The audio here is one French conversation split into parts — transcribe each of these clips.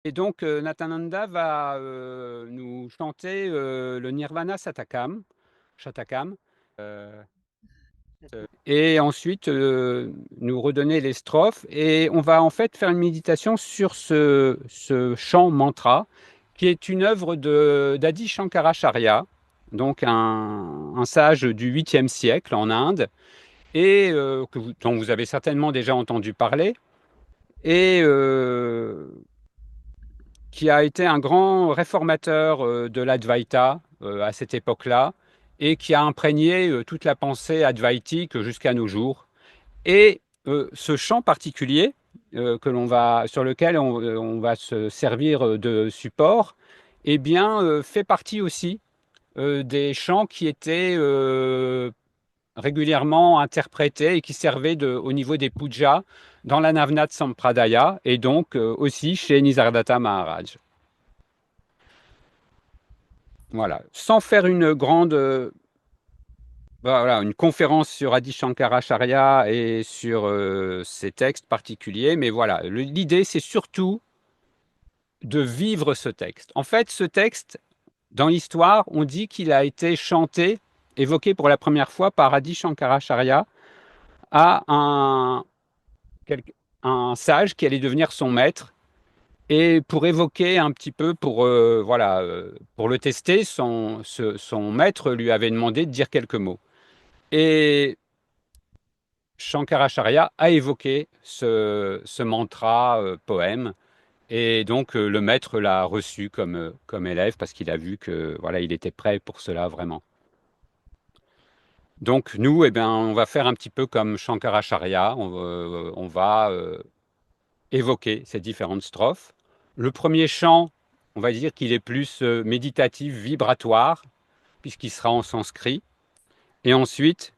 Et donc Nathananda va, nous chanter, le Nirvana Shatakam, et ensuite, nous redonner les strophes et on va en fait faire une méditation sur ce chant mantra qui est une œuvre d'Adi Shankaracharya, donc un sage du 8e siècle en Inde et dont vous avez certainement déjà entendu parler et qui a été un grand réformateur de l'Advaita à cette époque-là et qui a imprégné toute la pensée advaitique jusqu'à nos jours. Et ce chant particulier sur lequel on va se servir de support, eh bien, fait partie aussi des chants qui étaient régulièrement interprétés et qui servaient au niveau des pujas dans la Navnat Sampradaya et donc aussi chez Nisargadatta Maharaj. Voilà, sans faire une grande voilà, une conférence sur Adi Shankaracharya et sur ses textes particuliers, mais voilà, l'idée c'est surtout de vivre ce texte. En fait, ce texte, dans l'histoire, on dit qu'il a été chanté, évoqué pour la première fois par Adi Shankaracharya à un sage qui allait devenir son maître. Et pour évoquer un petit peu, voilà, pour le tester, son maître lui avait demandé de dire quelques mots. Et Shankaracharya a évoqué ce mantra poème et donc le maître l'a reçu comme élève parce qu'il a vu que voilà, il était prêt pour cela vraiment. Donc nous, eh bien, on va faire un petit peu comme Shankaracharya, on va évoquer ces différentes strophes. Le premier chant, on va dire qu'il est plus méditatif, vibratoire, puisqu'il sera en sanskrit. Et ensuite,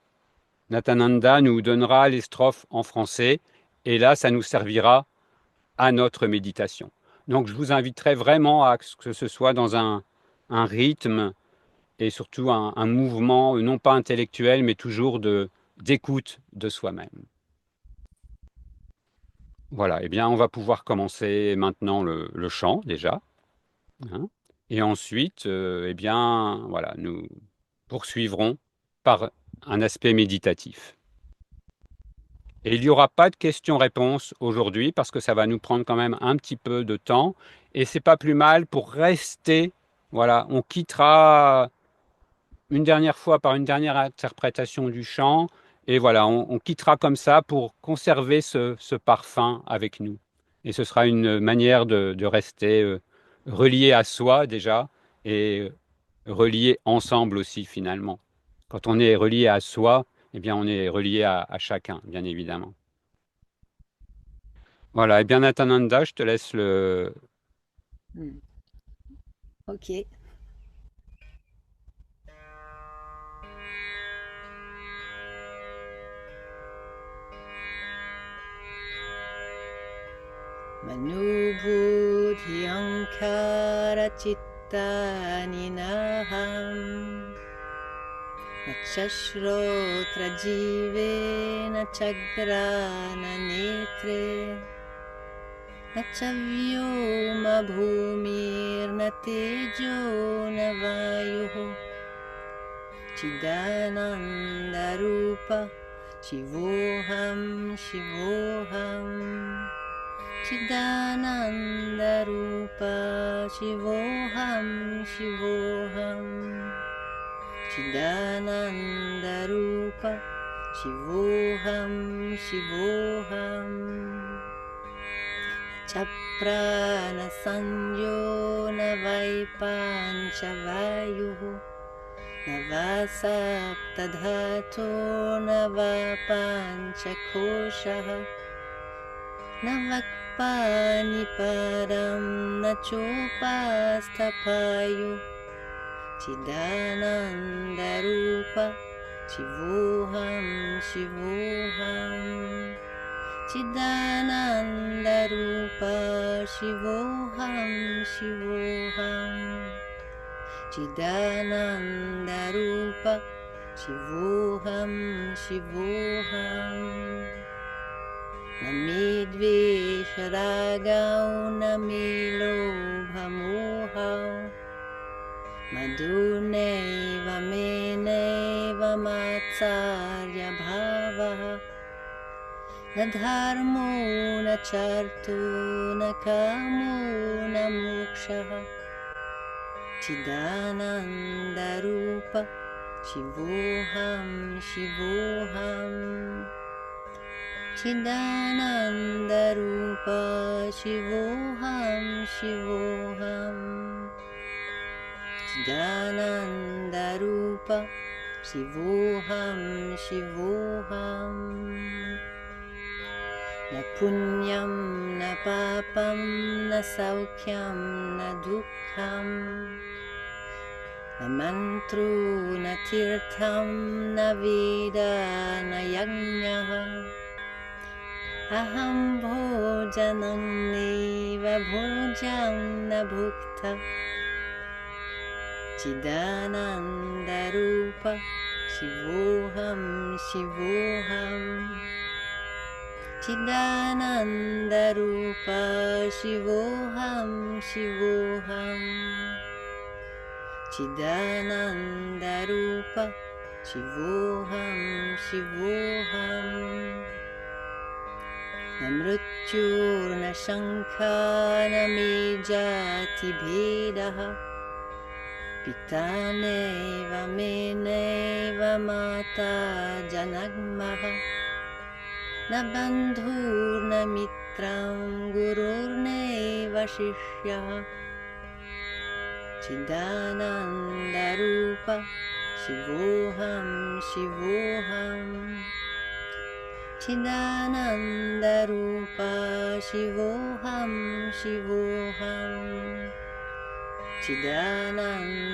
Nathananda nous donnera les strophes en français, et là, ça nous servira à notre méditation. Donc, je vous inviterai vraiment à ce que ce soit dans un rythme et surtout un mouvement, non pas intellectuel, mais toujours d'écoute de soi-même. Voilà, eh bien, on va pouvoir commencer maintenant le chant déjà, hein, et ensuite, eh bien, voilà, nous poursuivrons par un aspect méditatif. Et il n'y aura pas de questions-réponses aujourd'hui parce que ça va nous prendre quand même un petit peu de temps. Et c'est pas plus mal pour rester. Voilà, on quittera une dernière fois par une dernière interprétation du chant. Et voilà, on quittera comme ça pour conserver ce parfum avec nous. Et ce sera une manière de rester relié à soi déjà et relié ensemble aussi finalement. Quand on est relié à soi, eh bien on est relié à chacun, bien évidemment. Voilà, et bien Nathananda, je te laisse le... Mm. Ok. Manubhudhi ankara chittani naham Nachashrotra jive nachagrana netre Nachavyoma bhumir natejo navayuho Chidananda rupa Shivoham Shivoham Chidananda Rupa Shivoham Shivoham Chidananda Rupa Shivoham Shivoham Chaprana Sanyo Navaipancha Vayuhu Navasaptadhato Navapancha Koshaha Navakpani param nachopastapayo Chidananda rupa Shivoham Shivoham Chidananda rupa Shivoham Shivoham Chidananda rupa Shivoham Shivoham न मे द्वेषरागौ न मे लोभमोहौ मधुनैव मेनैव मात्सर्यभावः न धर्मो न चार्थो न कामो न मोक्षः चिदानन्दरूप शिवोऽहं शिवोऽहं चिदानन्दरूप शिवोऽहं शिवोऽहं चिदानन्दरूप शिवोऽहं शिवोऽहं न पुण्यं न पापं न सौख्यं न दुःखं न मन्त्रो न तीर्थं न वेद न यज्ञः अहं भोजनं नैव भोज्यं न भुक्तः चिदानन्दरूप शिवोऽहं शिवोऽहं चिदानन्दरूप शिवोऽहं शिवोऽहं चिदानन्दरूप शिवोऽहं शिवोऽहं न मृत्युर्न शङ्का न मे जातिभेदः पिता नैव मे नैव माता जन्मः न बन्धुर्न मित्रं गुरुर्नैव शिष्यः चिदानन्दरूप शिवोऽहं शिवोऽहं चिदानन्दरूप शिवोऽहं शिवोऽहं चिदानन्दरूप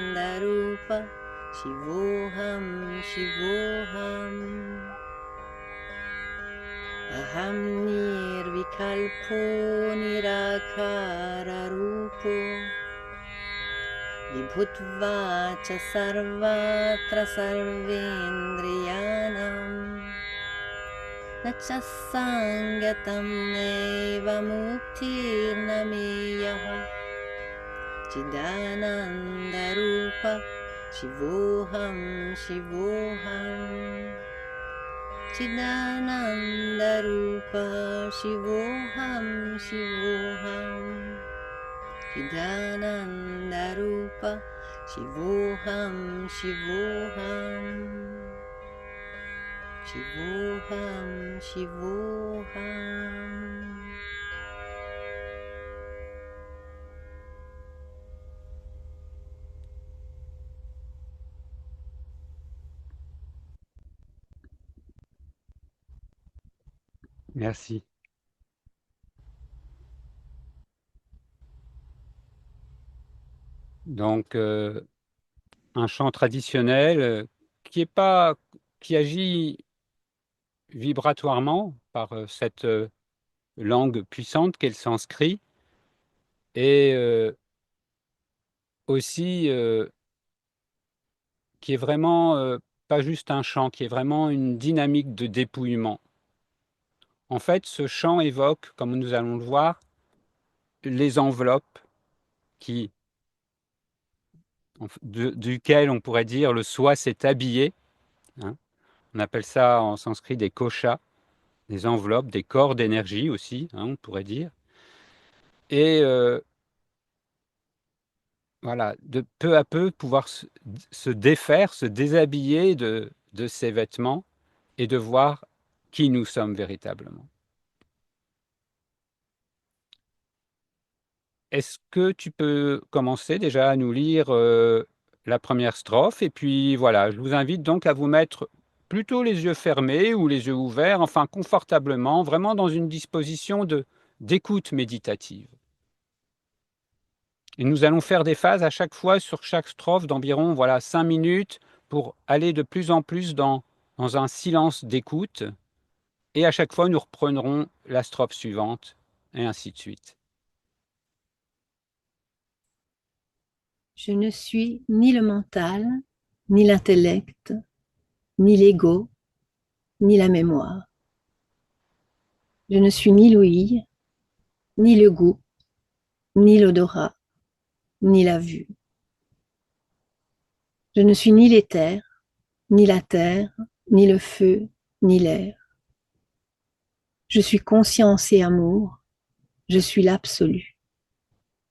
शिवोऽहं शिवोऽहम् अहं निर्विकल्पो निराकाररूपो विभुत्वा च सर्वत्र सर्वेन्द्रियाणां न च सङ्गतं नैव मुक्तिर्न मेयः चिदानन्दरूप शिवोऽहं शिवोऽहं चिदानन्दरूप शिवोऽहं शिवोऽहं चिदानन्दरूप शिवोऽहं शिवोऽहं शिवोऽहं शिवोऽहम् Merci. Donc, un chant traditionnel qui agit vibratoirement par cette langue puissante qu'est le sanskrit, et aussi qui est vraiment pas juste un chant, qui est vraiment une dynamique de dépouillement. En fait, ce chant évoque, comme nous allons le voir, les enveloppes qui, duquel on pourrait dire le soi s'est habillé, hein. On appelle ça en sanskrit des koshas, des enveloppes, des corps d'énergie aussi, hein, on pourrait dire. Et voilà, de peu à peu pouvoir se défaire, se déshabiller de ces vêtements et de voir qui nous sommes véritablement. Est-ce que tu peux commencer déjà à nous lire la première strophe? Et puis voilà, je vous invite donc à vous mettre plutôt les yeux fermés ou les yeux ouverts, enfin confortablement, vraiment dans une disposition d'écoute méditative. Et nous allons faire des phases à chaque fois sur chaque strophe d'environ 5 minutes pour aller de plus en plus dans un silence d'écoute. Et à chaque fois, nous reprendrons la strophe suivante, et ainsi de suite. Je ne suis ni le mental, ni l'intellect, ni l'ego, ni la mémoire. Je ne suis ni l'ouïe, ni le goût, ni l'odorat, ni la vue. Je ne suis ni l'éther, ni la terre, ni le feu, ni l'air. Je suis conscience et amour, je suis l'absolu,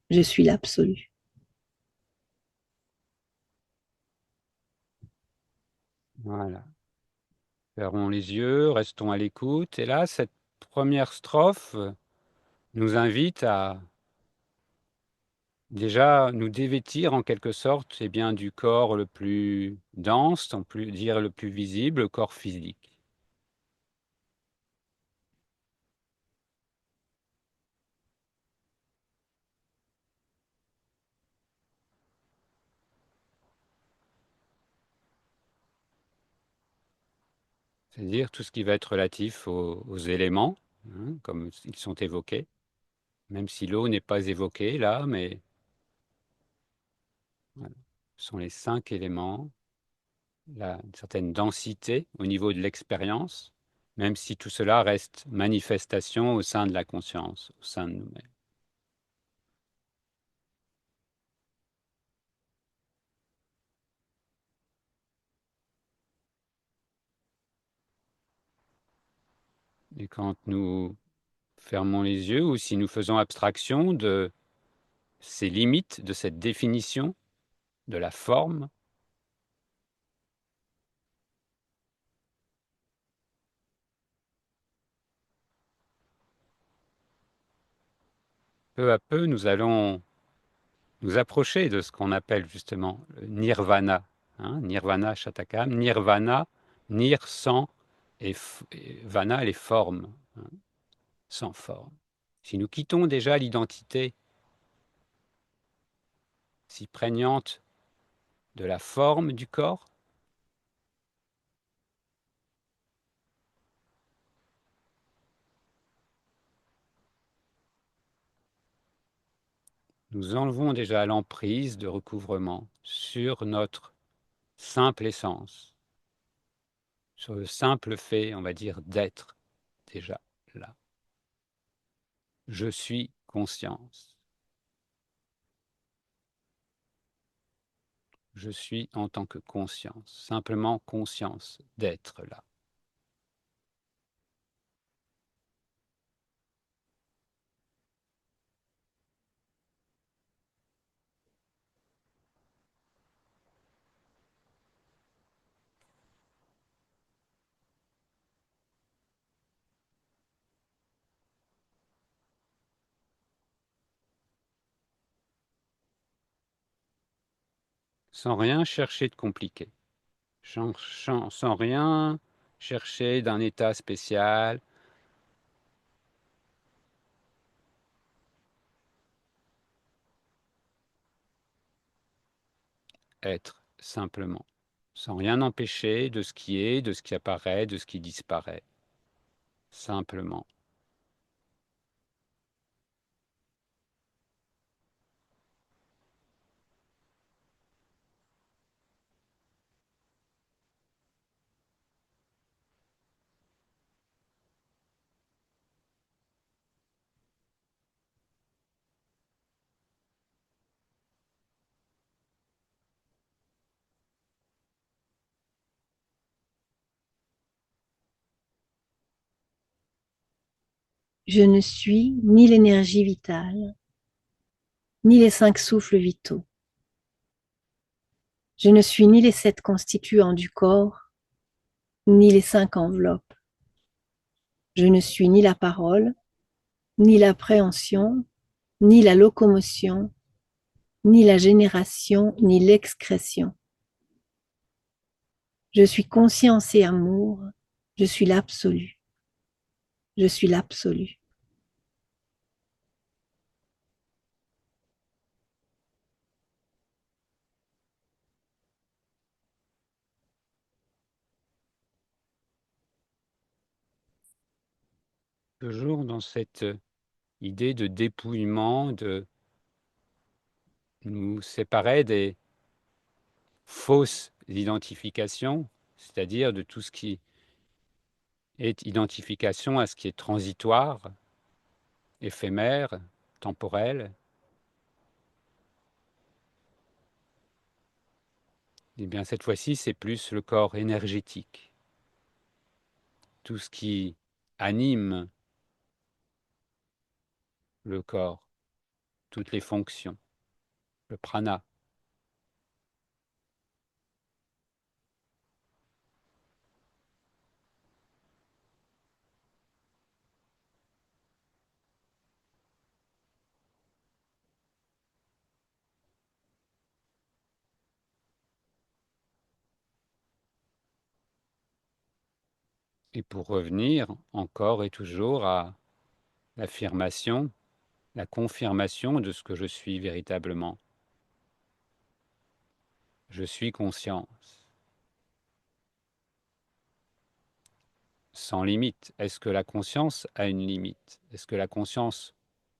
je suis l'absolu. Voilà. Fermons les yeux, restons à l'écoute. Et là, cette première strophe nous invite à déjà nous dévêtir en quelque sorte eh bien, du corps le plus dense, on peut dire le plus visible, le corps physique. C'est-à-dire tout ce qui va être relatif aux éléments, hein, comme ils sont évoqués, même si l'eau n'est pas évoquée là, mais voilà. Ce sont les 5 éléments, une certaine densité au niveau de l'expérience, même si tout cela reste manifestation au sein de la conscience, au sein de nous-mêmes. Et quand nous fermons les yeux ou si nous faisons abstraction de ces limites, de cette définition, de la forme, peu à peu, nous allons nous approcher de ce qu'on appelle justement le nirvana. Hein, nirvana shatakam, nirvana, nir sans, et vana les formes, hein, sans forme. Si nous quittons déjà l'identité si prégnante de la forme du corps, nous enlevons déjà l'emprise de recouvrement sur notre simple essence, sur le simple fait, on va dire, d'être déjà là. Je suis conscience. Je suis en tant que conscience, simplement conscience d'être là. Sans rien chercher de compliqué, sans rien chercher d'un état spécial, être simplement, sans rien empêcher de ce qui est, de ce qui apparaît, de ce qui disparaît, simplement. Je ne suis ni l'énergie vitale, ni les 5 souffles vitaux. Je ne suis ni les 7 constituants du corps, ni les 5 enveloppes. Je ne suis ni la parole, ni l'appréhension, ni la locomotion, ni la génération, ni l'excrétion. Je suis conscience et amour, je suis l'absolu, je suis l'absolu. Toujours dans cette idée de dépouillement, de nous séparer des fausses identifications, c'est-à-dire de tout ce qui et identification à ce qui est transitoire, éphémère, temporel, eh bien cette fois-ci, c'est plus le corps énergétique. Tout ce qui anime le corps, toutes les fonctions, le prana. Et pour revenir encore et toujours à l'affirmation, la confirmation de ce que je suis véritablement. Je suis conscience. Sans limite. Est-ce que la conscience a une limite? Est-ce que la conscience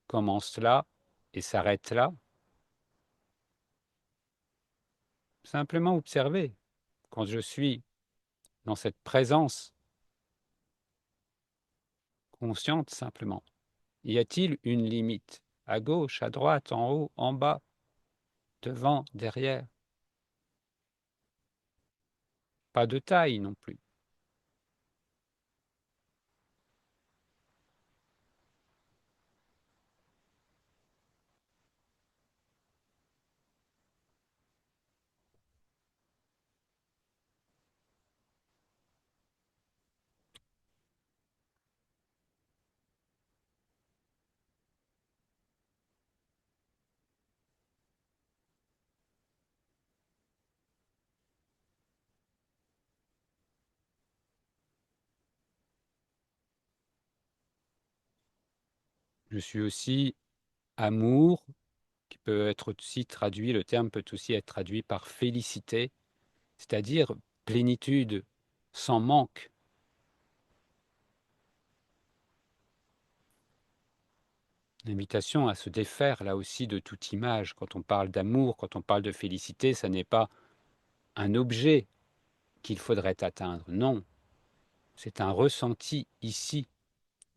commence là et s'arrête là? Simplement observer. Quand je suis dans cette présence consciente simplement, y a-t-il une limite? À gauche, à droite, en haut, en bas, devant, derrière? Pas de taille non plus. Je suis aussi amour, qui peut être aussi traduit, le terme peut aussi être traduit par félicité, c'est-à-dire plénitude, sans manque. L'invitation à se défaire là aussi de toute image. Quand on parle d'amour, quand on parle de félicité, ça n'est pas un objet qu'il faudrait atteindre. Non, c'est un ressenti ici,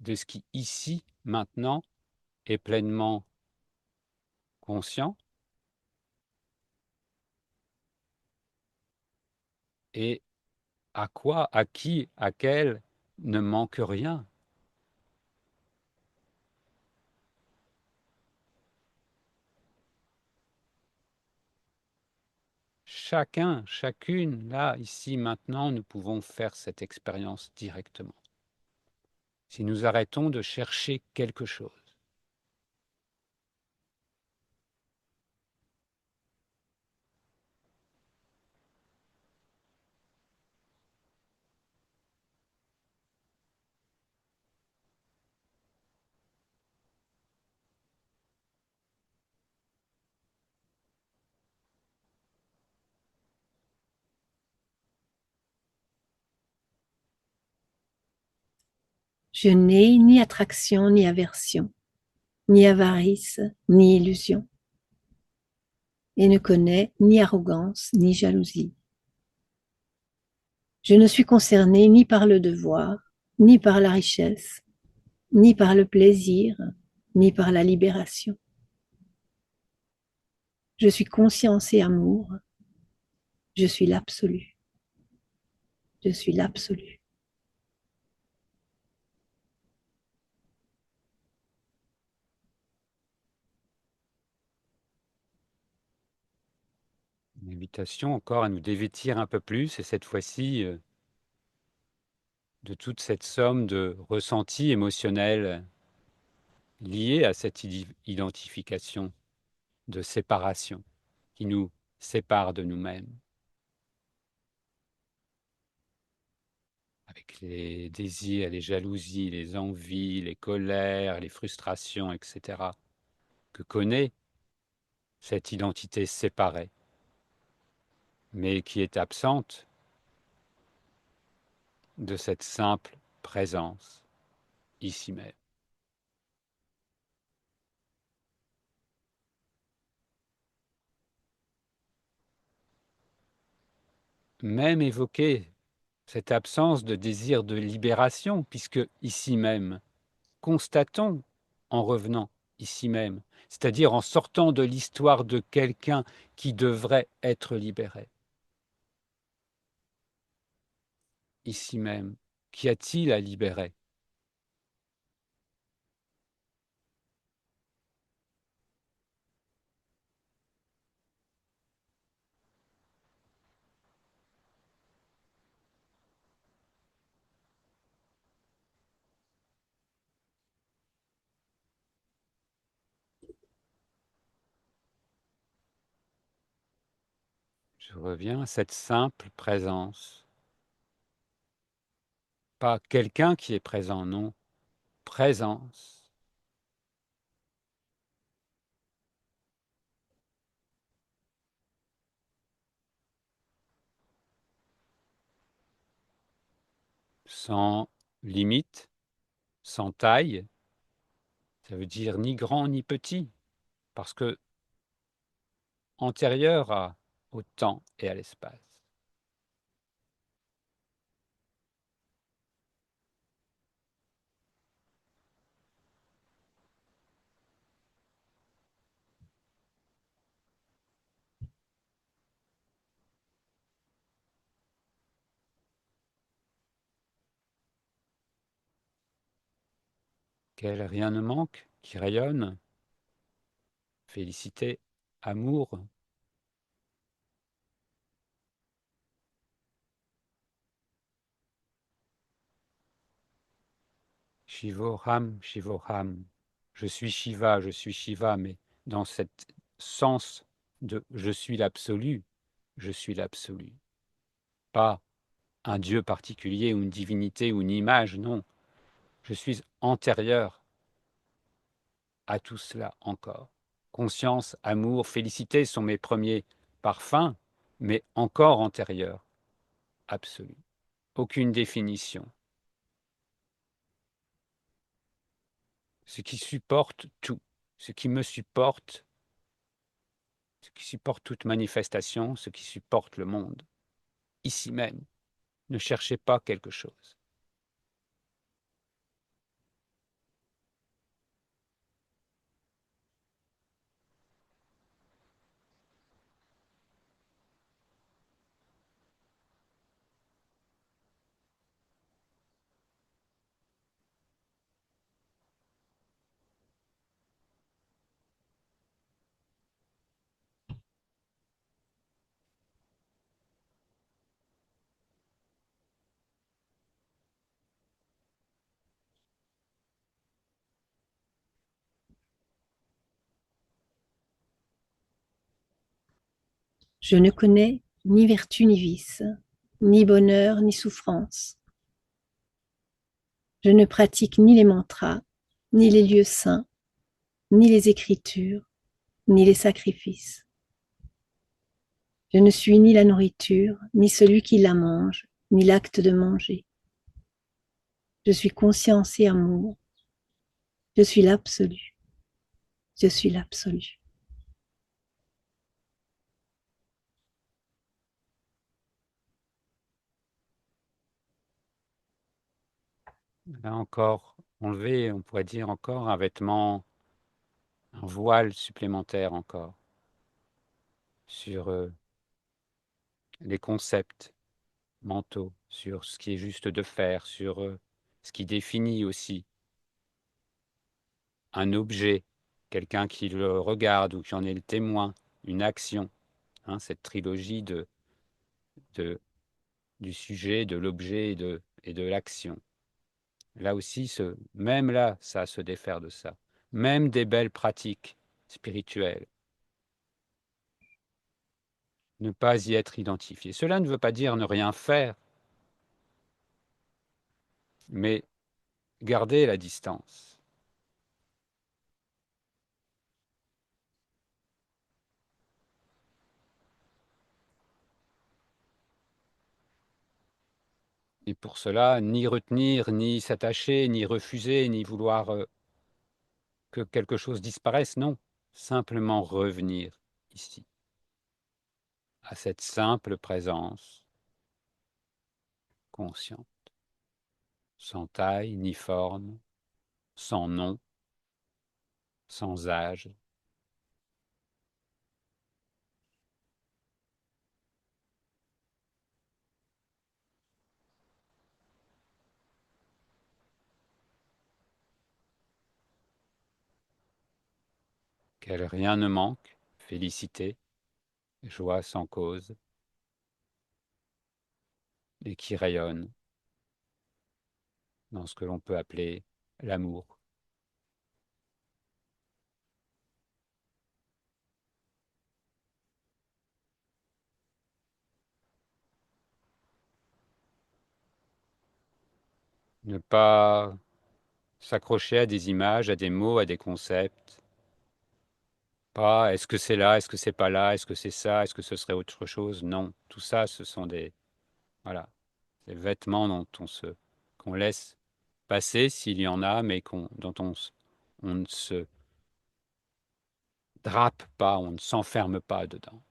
de ce qui ici, maintenant, est pleinement conscient et à quoi, à qui, à quel ne manque rien. Chacun, chacune, là, ici, maintenant, nous pouvons faire cette expérience directement. Si nous arrêtons de chercher quelque chose. Je n'ai ni attraction ni aversion, ni avarice ni illusion, et ne connais ni arrogance ni jalousie. Je ne suis concerné ni par le devoir, ni par la richesse, ni par le plaisir, ni par la libération. Je suis conscience et amour. Je suis l'absolu. Je suis l'absolu. Une invitation encore à nous dévêtir un peu plus, et cette fois-ci, de toute cette somme de ressentis émotionnels liés à cette identification de séparation qui nous sépare de nous-mêmes, avec les désirs, les jalousies, les envies, les colères, les frustrations, etc., que connaît cette identité séparée, mais qui est absente de cette simple présence ici même. Même évoquer cette absence de désir de libération, puisque ici même, constatons en revenant ici même, c'est-à-dire en sortant de l'histoire de quelqu'un qui devrait être libéré. Ici même, qu'y a-t-il à libérer? Je reviens à cette simple présence. Pas quelqu'un qui est présent, non, présence. Sans limite, sans taille, ça veut dire ni grand ni petit, parce que antérieur au temps et à l'espace. Quel rien ne manque, qui rayonne, félicité, amour, Shivoham, Shivoham. Je suis Shiva, mais dans cet sens de je suis l'absolu, je suis l'absolu. Pas un Dieu particulier ou une divinité ou une image, non. Je suis antérieur à tout cela encore. Conscience, amour, félicité sont mes premiers parfums, mais encore antérieurs, absolu. Aucune définition. Ce qui supporte tout, ce qui me supporte, ce qui supporte toute manifestation, ce qui supporte le monde, ici même. Ne cherchez pas quelque chose. Je ne connais ni vertu ni vice, ni bonheur ni souffrance. Je ne pratique ni les mantras, ni les lieux saints, ni les écritures, ni les sacrifices. Je ne suis ni la nourriture, ni celui qui la mange, ni l'acte de manger. Je suis conscience et amour. Je suis l'absolu. Je suis l'absolu. Là encore, enlever, on pourrait dire encore un vêtement, un voile supplémentaire encore sur les concepts mentaux, sur ce qui est juste de faire, sur ce qui définit aussi un objet, quelqu'un qui le regarde ou qui en est le témoin, une action, hein, cette trilogie de, du sujet, de l'objet et de l'action. Là aussi, même là, ça à se défaire de ça. Même des belles pratiques spirituelles, ne pas y être identifié. Cela ne veut pas dire ne rien faire, mais garder la distance. Et pour cela, ni retenir, ni s'attacher, ni refuser, ni vouloir que quelque chose disparaisse, non. Simplement revenir ici, à cette simple présence, consciente, sans taille ni forme, sans nom, sans âge. Qu'elle rien ne manque, félicité, joie sans cause, et qui rayonne dans ce que l'on peut appeler l'amour. Ne pas s'accrocher à des images, à des mots, à des concepts. Pas est-ce que c'est là, est-ce que c'est pas là, est-ce que c'est ça, est-ce que ce serait autre chose? Non, tout ça, ce sont voilà, des vêtements qu'on laisse passer s'il y en a, mais dont on ne se drape pas, on ne s'enferme pas dedans.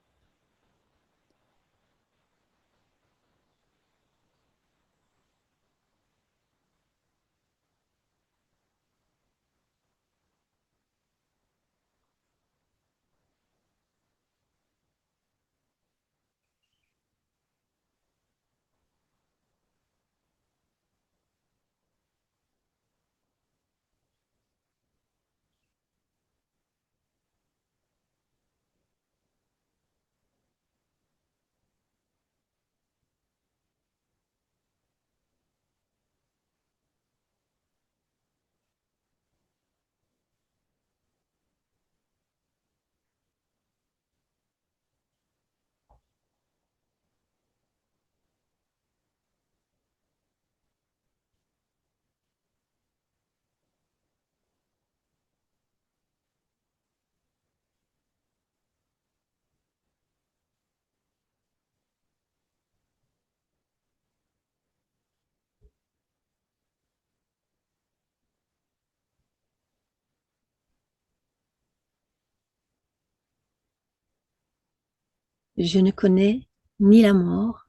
Je ne connais ni la mort,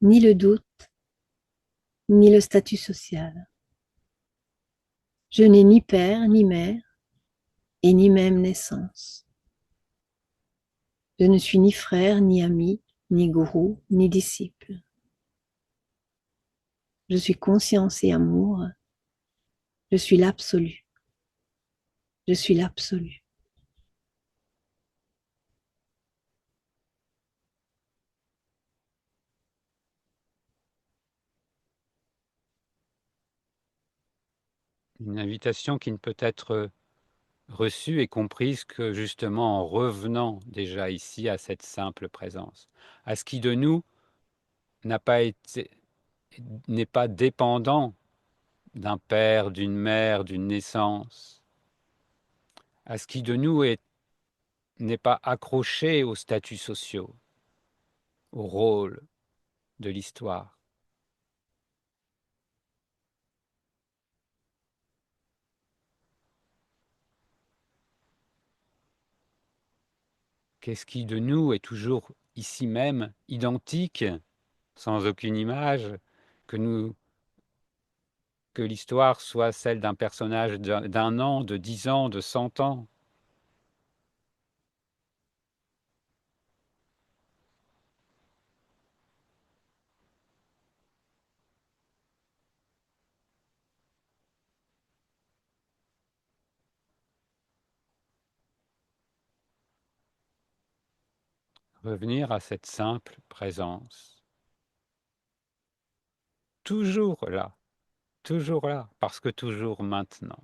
ni le doute, ni le statut social. Je n'ai ni père, ni mère, et ni même naissance. Je ne suis ni frère, ni ami, ni gourou, ni disciple. Je suis conscience et amour. Je suis l'absolu. Je suis l'absolu. Une invitation qui ne peut être reçue et comprise que justement en revenant déjà ici à cette simple présence, à ce qui de nous n'a pas été, n'est pas dépendant d'un père, d'une mère, d'une naissance, à ce qui de nous n'est pas accroché aux statuts sociaux, au rôle de l'histoire. Qu'est-ce qui de nous est toujours ici même, identique, sans aucune image, que nous, que l'histoire soit celle d'un personnage d'un an, de 10 ans, de 100 ans. Revenir à cette simple présence. Toujours là, parce que toujours maintenant.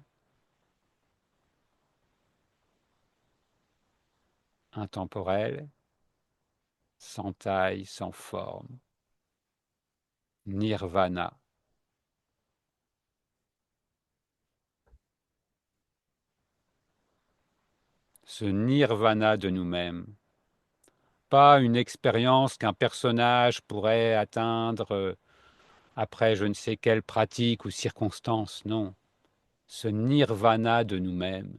Intemporel, sans taille, sans forme. Nirvana. Ce nirvana de nous-mêmes. Pas une expérience qu'un personnage pourrait atteindre après je ne sais quelle pratique ou circonstance, non. Ce nirvana de nous-mêmes,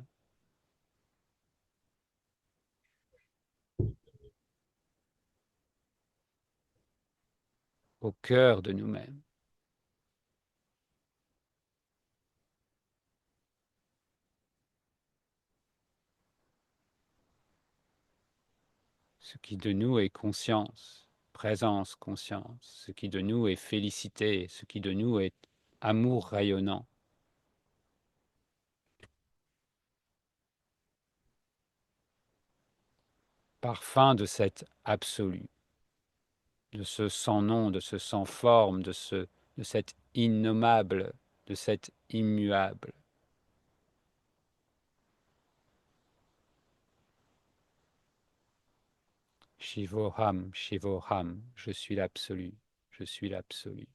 au cœur de nous-mêmes. Ce qui de nous est conscience, présence, conscience, ce qui de nous est félicité, ce qui de nous est amour rayonnant. Parfum de cet absolu, de ce sans nom, de ce sans forme, de cet innommable, de cet immuable. Shivoham, Shivoham, je suis l'absolu, je suis l'absolu,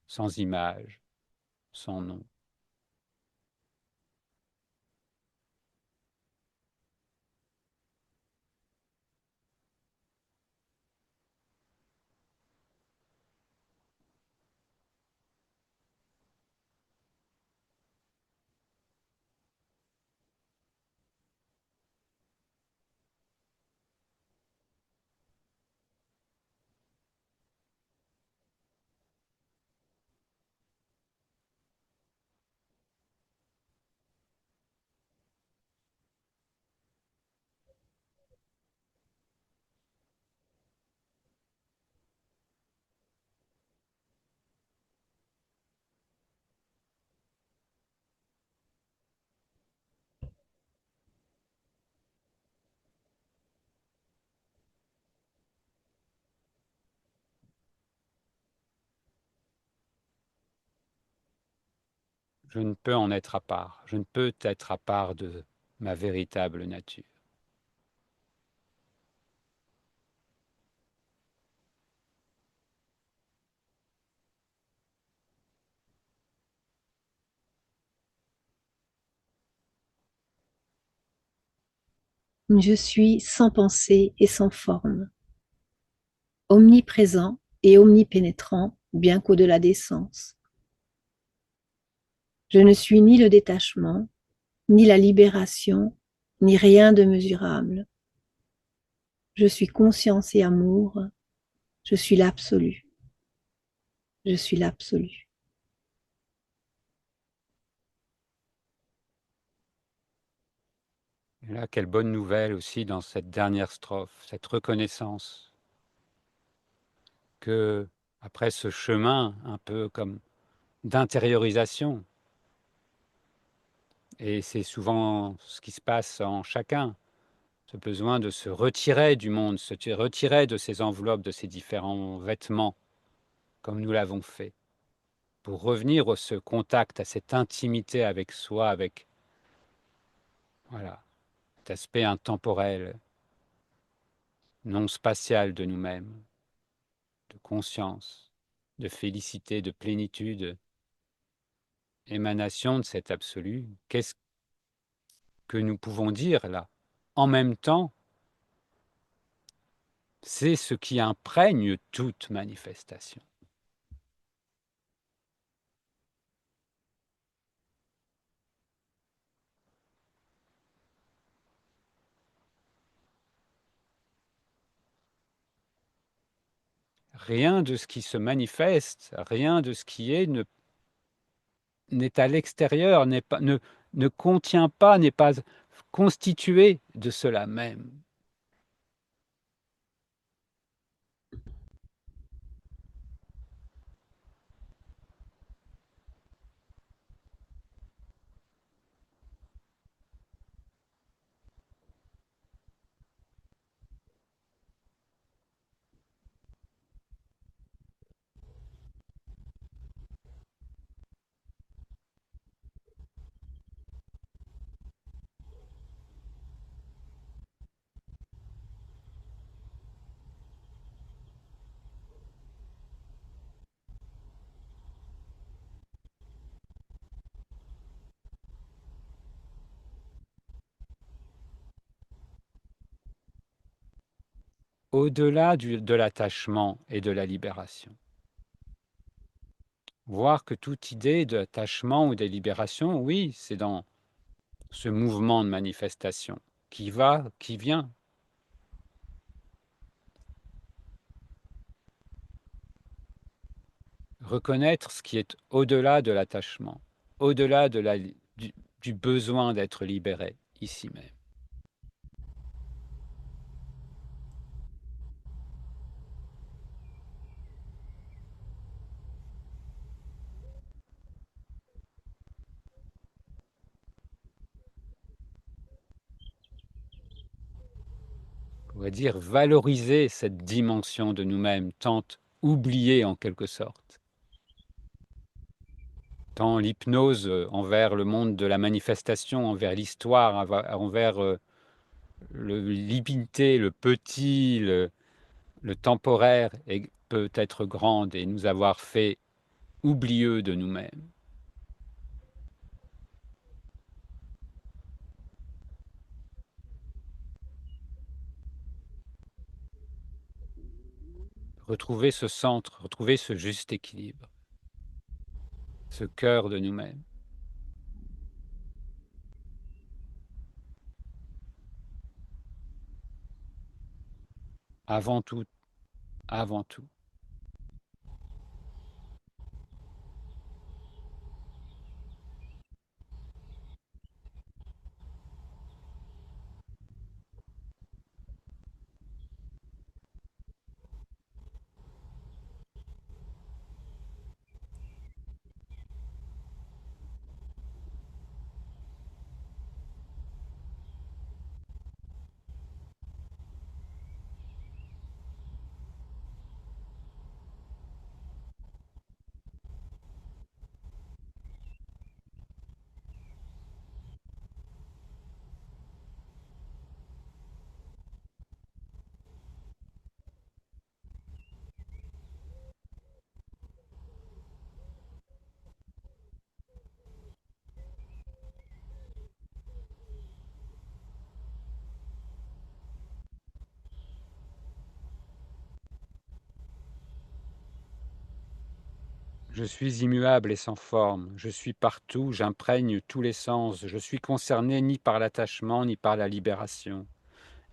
sans image, sans nom. Je ne peux en être à part, je ne peux être à part de ma véritable nature. Je suis sans pensée et sans forme, omniprésent et omnipénétrant, bien qu'au-delà des sens. Je ne suis ni le détachement, ni la libération, ni rien de mesurable. Je suis conscience et amour, je suis l'absolu, je suis l'absolu. Et là, quelle bonne nouvelle aussi dans cette dernière strophe, cette reconnaissance que, après ce chemin un peu comme d'intériorisation, et c'est souvent ce qui se passe en chacun, ce besoin de se retirer du monde, se retirer de ces enveloppes, de ces différents vêtements, comme nous l'avons fait, pour revenir à ce contact, à cette intimité avec soi, avec voilà, cet aspect intemporel, non spatial de nous-mêmes, de conscience, de félicité, de plénitude, émanation de cet absolu. Qu'est-ce que nous pouvons dire là? En même temps, c'est ce qui imprègne toute manifestation. Rien de ce qui se manifeste, rien de ce qui est n'est à l'extérieur, ne contient pas, n'est pas constitué de cela même. Au-delà de l'attachement et de la libération. Voir que toute idée d'attachement ou de libération, oui, c'est dans ce mouvement de manifestation qui va, qui vient. reconnaître ce qui est au-delà de l'attachement, au-delà du besoin d'être libéré, ici même. On pourrait dire valoriser cette dimension de nous-mêmes, tant oubliée en quelque sorte. Tant l'hypnose envers le monde de la manifestation, envers l'histoire, envers l'illimité, le petit, le temporaire peut être grande et nous avoir fait oublieux de nous-mêmes. Retrouver ce centre, retrouver ce juste équilibre, ce cœur de nous-mêmes. Avant tout, avant tout. Je suis immuable et sans forme, je suis partout, j'imprègne tous les sens, je suis concerné ni par l'attachement, ni par la libération,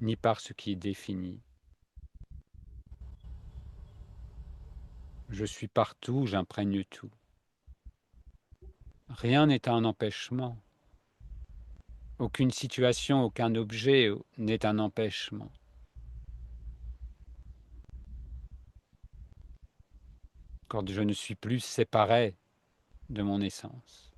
ni par ce qui est défini. Je suis partout, j'imprègne tout. Rien n'est un empêchement. Aucune situation, aucun objet n'est un empêchement. Quand je ne suis plus séparé de mon essence.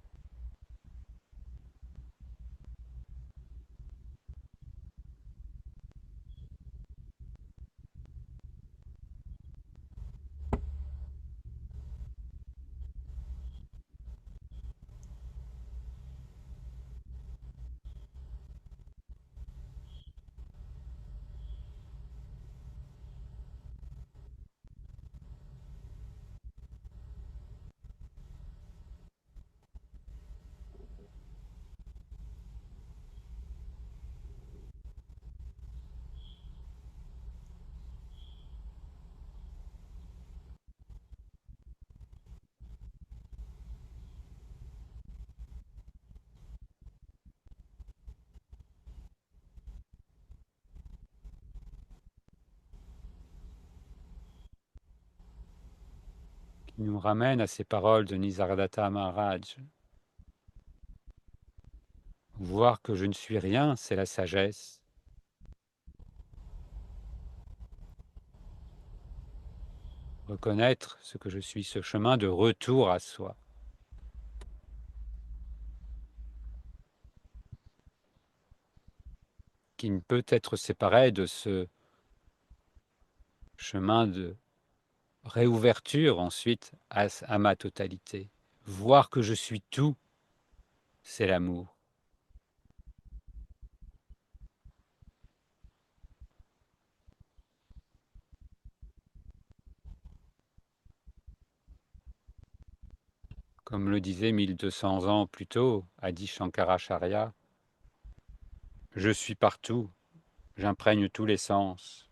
Qui nous ramène à ces paroles de Nisargadatta Maharaj. Voir que je ne suis rien, c'est la sagesse. Reconnaître ce que je suis, ce chemin de retour à soi. Qui ne peut être séparé de ce chemin de réouverture ensuite à ma totalité. Voir que je suis tout, c'est l'amour. Comme le disait 1200 ans plus tôt Adi Shankaracharya, je suis partout, j'imprègne tous les sens.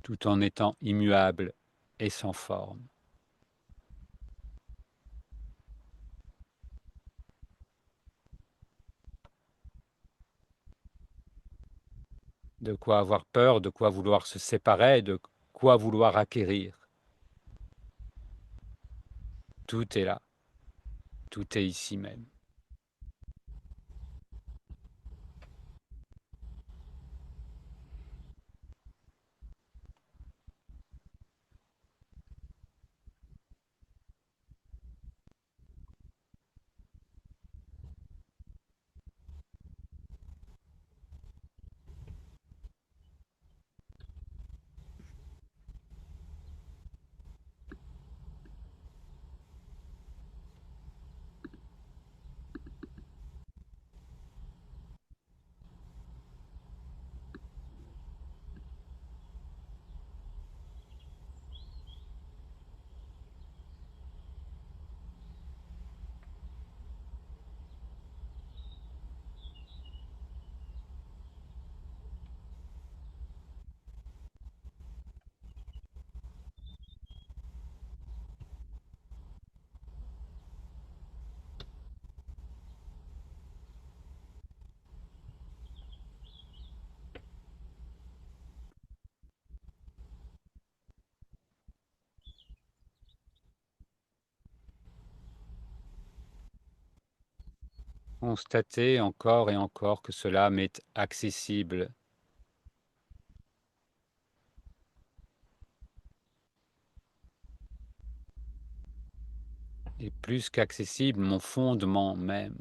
Tout en étant immuable et sans forme. de quoi avoir peur, de quoi vouloir se séparer, de quoi vouloir acquérir. Tout est là, tout est ici même. Constatez encore et encore que cela m'est accessible. Et plus qu'accessible, mon fondement même.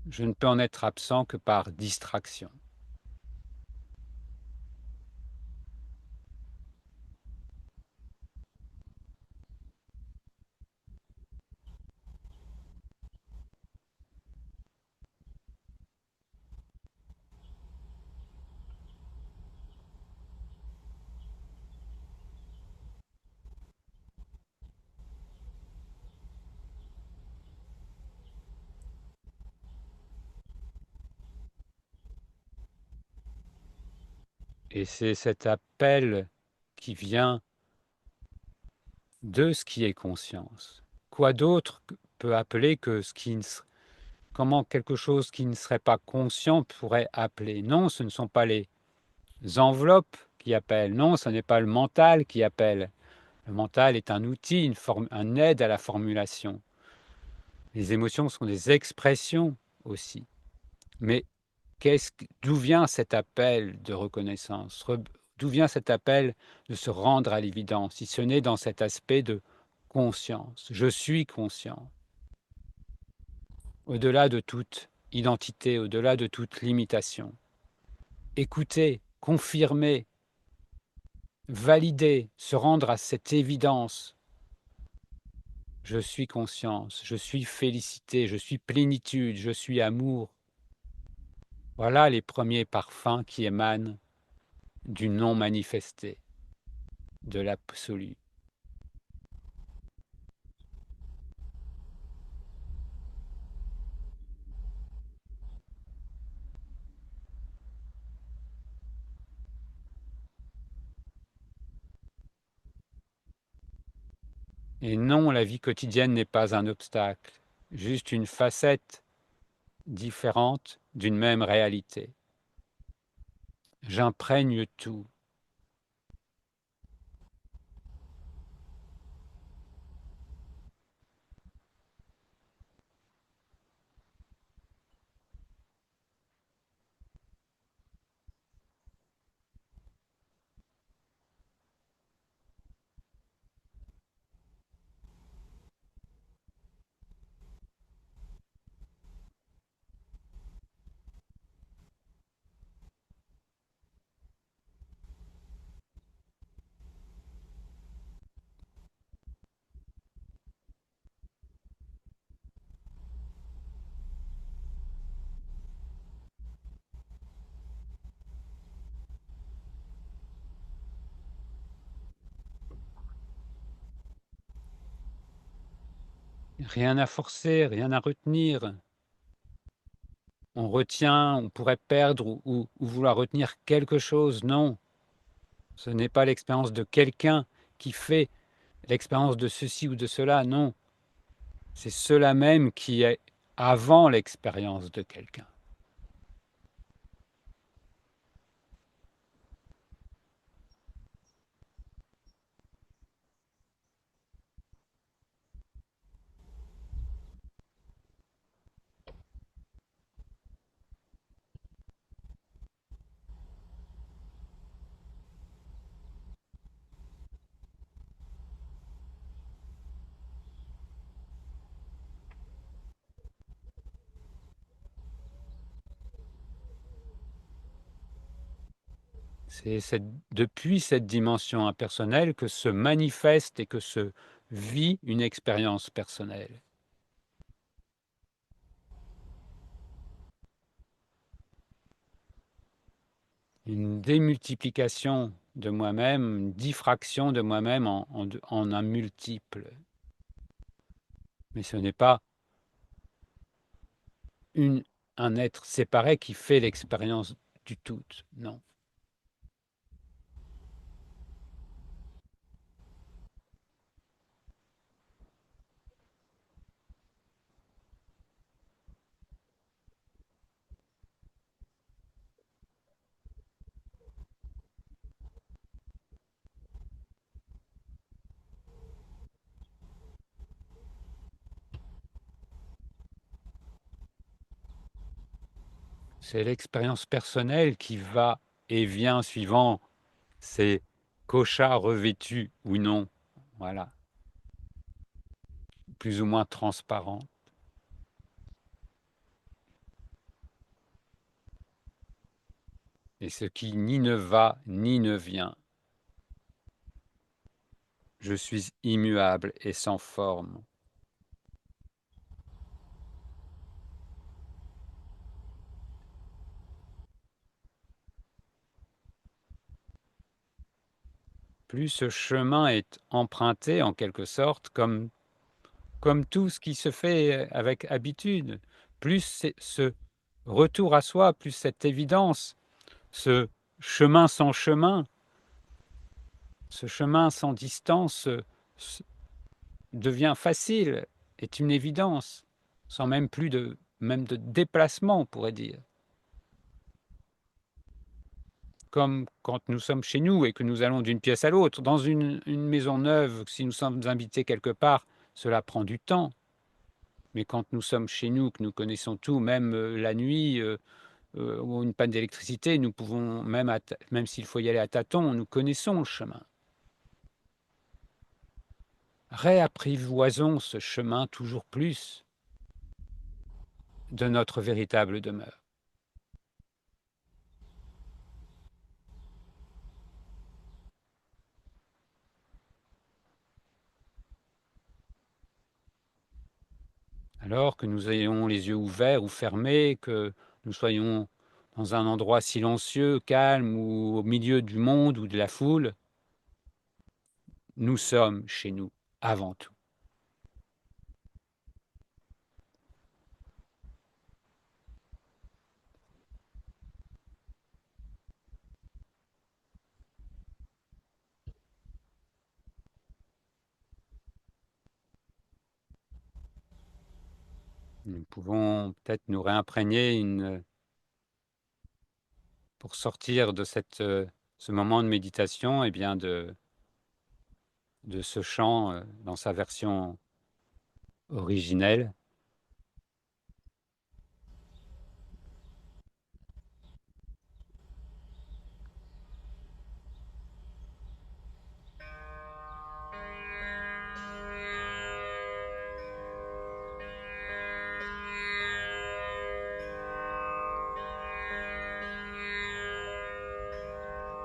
Je ne peux en être absent que par distraction. Et c'est cet appel qui vient de ce qui est conscience. Quoi d'autre peut appeler que ce qui ne comment quelque chose qui ne serait pas conscient pourrait appeler? Non, ce ne sont pas les enveloppes qui appellent. Non, ce n'est pas le mental qui appelle. Le mental est un outil, un aide à la formulation. Les émotions sont des expressions aussi. Mais d'où vient cet appel de reconnaissance? D'où vient cet appel de se rendre à l'évidence, si ce n'est dans cet aspect de conscience? Je suis conscient. Au-delà de toute identité, au-delà de toute limitation. Écouter, confirmer, valider, se rendre à cette évidence. Je suis conscience, je suis félicité, je suis plénitude, je suis amour. Voilà les premiers parfums qui émanent du non manifesté, de l'absolu. Et non, la vie quotidienne n'est pas un obstacle, juste une facette différente d'une même réalité. J'imprègne tout. Rien à forcer, rien à retenir. On retient, on pourrait perdre ou vouloir retenir quelque chose. Non, ce n'est pas l'expérience de quelqu'un qui fait l'expérience de ceci ou de cela. Non, c'est cela même qui est avant l'expérience de quelqu'un. C'est depuis cette dimension impersonnelle que se manifeste et que se vit une expérience personnelle. Une démultiplication de moi-même, une diffraction de moi-même en un multiple. Mais ce n'est pas un être séparé qui fait l'expérience du tout, non. C'est l'expérience personnelle qui va et vient suivant ces cochards revêtus ou non, voilà, plus ou moins transparents. Et ce qui ni ne va ni ne vient. Je suis immuable et sans forme. Plus ce chemin est emprunté en quelque sorte, comme tout ce qui se fait avec habitude, plus ce retour à soi, plus cette évidence, ce chemin sans chemin, ce chemin sans distance devient facile, est une évidence, sans même plus même de déplacement, on pourrait dire. Comme quand nous sommes chez nous et que nous allons d'une pièce à l'autre. Dans une maison neuve, si nous sommes invités quelque part, cela prend du temps. Mais quand nous sommes chez nous, que nous connaissons tout, même la nuit ou une panne d'électricité, nous pouvons, même s'il faut y aller à tâtons, nous connaissons le chemin. Réapprivoisons ce chemin toujours plus de notre véritable demeure. Alors que nous ayons les yeux ouverts ou fermés, que nous soyons dans un endroit silencieux, calme ou au milieu du monde ou de la foule, nous sommes chez nous avant tout. Nous pouvons peut-être nous réimprégner pour sortir de ce moment de méditation, et bien de ce chant dans sa version originelle.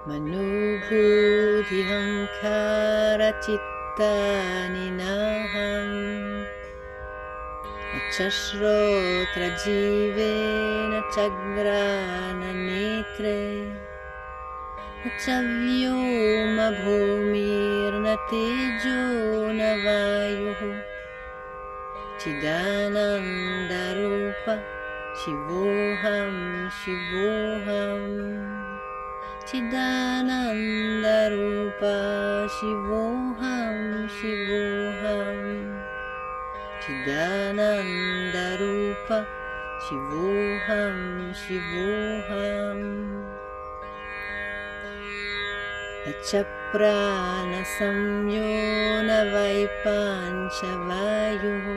Manubhuti hankara chittani naham Nachashrotra jivena chagrana netre Nachavyoma bhumirna tejo na vayuhu Chidananda rupa shivoham shivoham Chidananda Rupa Shivoham Shivoham Chidananda Rupa Shivoham Shivoham Nachaprana Samyona Vaipancha Vayuhu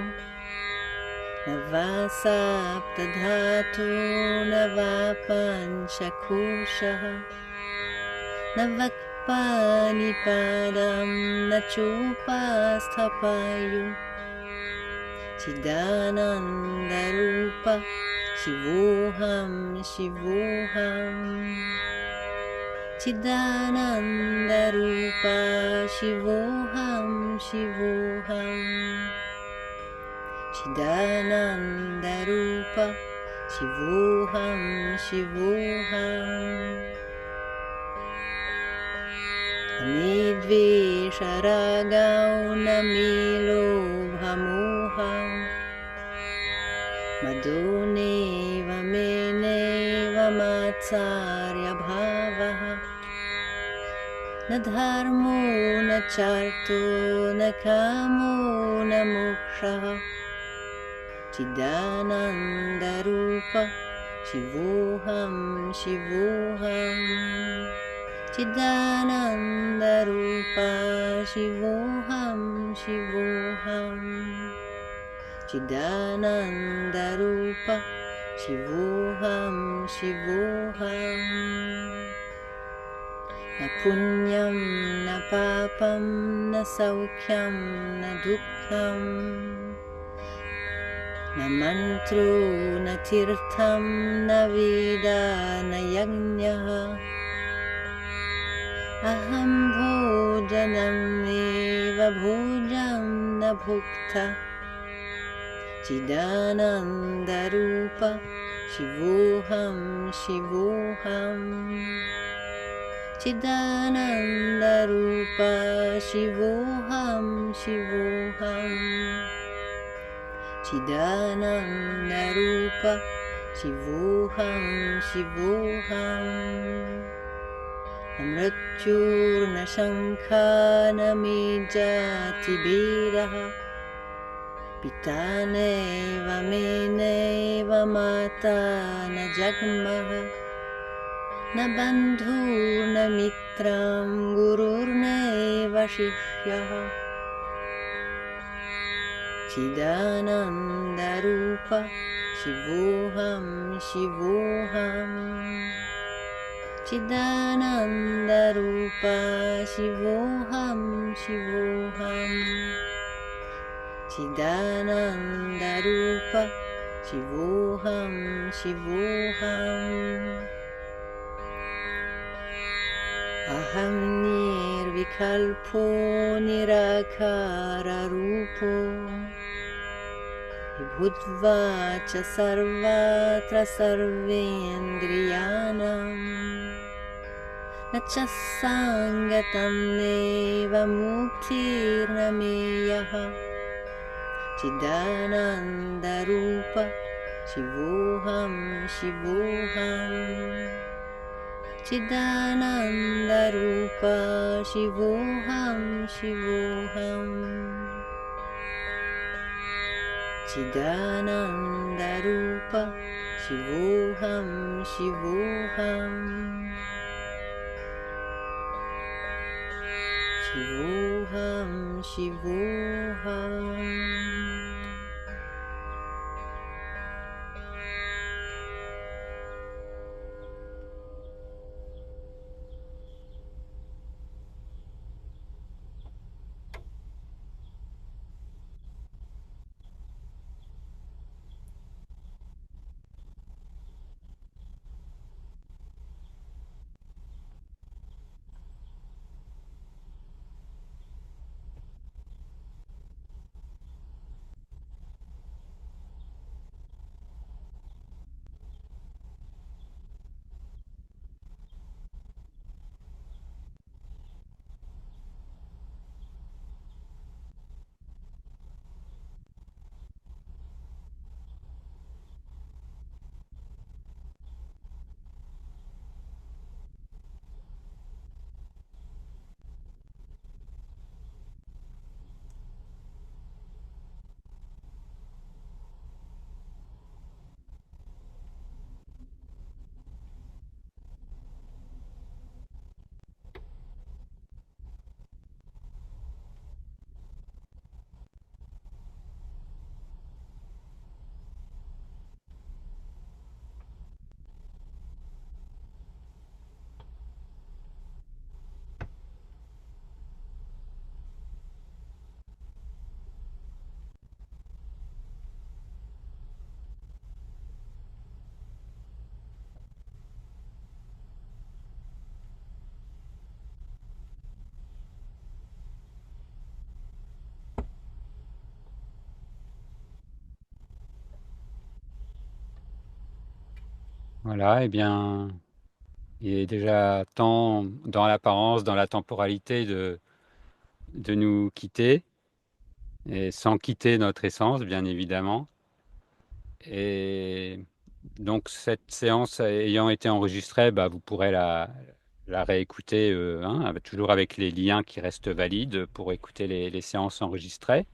Navasapta Dhatu Navapancha Kushaha Navakpani padam nachupasthapayu Chidananda rupa shivoham shivoham Chidanandarupa Shivoham Shivoham Chidanandarupa Shivoham Shivoham Nidvesha ragau namilobhamoham Madhuneva meneva matsarya bhavaha Na dharmo na charto na kamo na mokshaha Chidanandarupa Shivoham Shivoham Chidanandarupa Shivoham Shivoham Chidanandarupa Shivoham Shivoham Na punyam na papam na saukyam na dukkham Na mantro na tirtham na vida na yajnaha Aham bhojanam eva bhojam na bhukta Chidanandarupa Shivoham Shivoham Chidanandarupa Shivoham Shivoham Chidanandarupa Shivoham Shivoham Amratyurna Shankhana Mijati Biraha Pitaneva meneva mata na jagmaha Na bandhu na mitram gururneva shishyaha Chidanandarupa Shivoham Shivoham Chidanandarupa Shivoham Shivoham Chidanandarupa Shivoham Shivoham Aham nirvikalpo nirakara rupo Vibhutva cha sarvatra sarvendriyanam Nachasangatam neva muktirna meyaha Chidanandarupa Shivoham Shivoham Chidanandarupa Shivoham Shivoham Chidanandarupa Shivoham Shivoham Shivoham Shivoham Voilà, eh bien, il est déjà temps, dans l'apparence, dans la temporalité, de nous quitter, et sans quitter notre essence, bien évidemment. Et donc, cette séance ayant été enregistrée, bah, vous pourrez la réécouter, hein, toujours avec les liens qui restent valides pour écouter les séances enregistrées.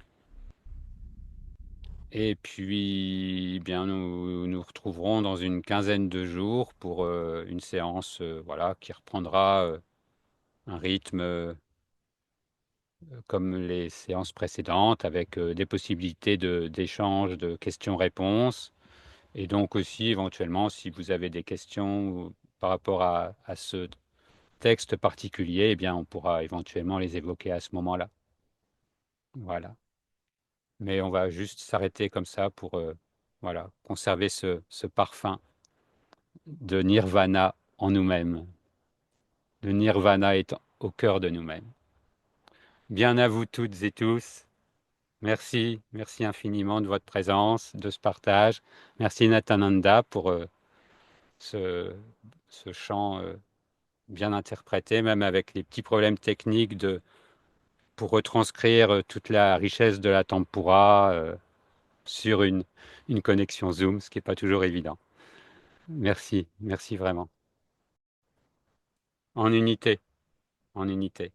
Et puis, eh bien, nous nous retrouverons dans une quinzaine de jours pour une séance, voilà, qui reprendra un rythme comme les séances précédentes, avec des possibilités d'échange, de questions-réponses. Et donc aussi, éventuellement, si vous avez des questions par rapport à ce texte particulier, eh bien, on pourra éventuellement les évoquer à ce moment-là. Voilà. Mais on va juste s'arrêter comme ça pour voilà, conserver ce parfum de nirvana en nous-mêmes. Le nirvana est au cœur de nous-mêmes. Bien à vous toutes et tous. Merci, merci infiniment de votre présence, de ce partage. Merci Nathananda pour ce, ce chant bien interprété, même avec les petits problèmes techniques pour retranscrire toute la richesse de la tempura sur une connexion Zoom, ce qui n'est pas toujours évident. Merci, merci vraiment. En unité, en unité.